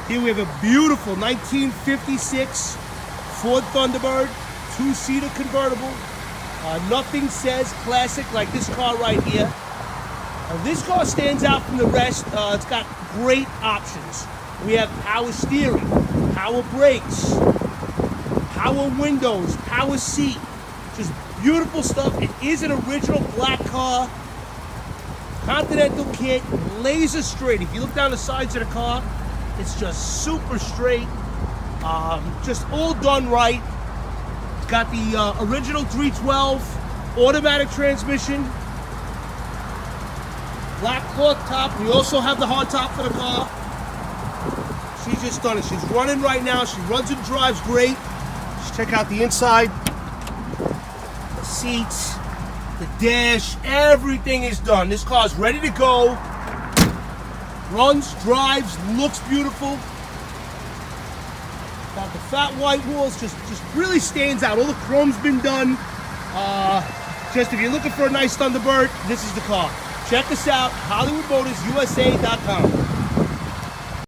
Here we have a beautiful 1956 Ford Thunderbird, two-seater convertible. Nothing says classic like this car right here. This car stands out from the rest. It's got great options. We have power steering, power brakes, power windows, power seat. Just beautiful stuff. It is an original black car. Continental kit, laser straight. If you look down the sides of the car, it's just super straight. Just all done right. It's got the original 312 automatic transmission. Black cloth top. We also have the hard top for the car. She's just done it. She's running right now. She runs and drives great. Just check out the inside. The seats, the dash, everything is done. This car is ready to go. Runs, drives, looks beautiful. Got the fat white walls, just really stands out. All the chrome's been done. Just if you're looking for a nice Thunderbird, this is the car. Check us out, HollywoodMotorsUSA.com.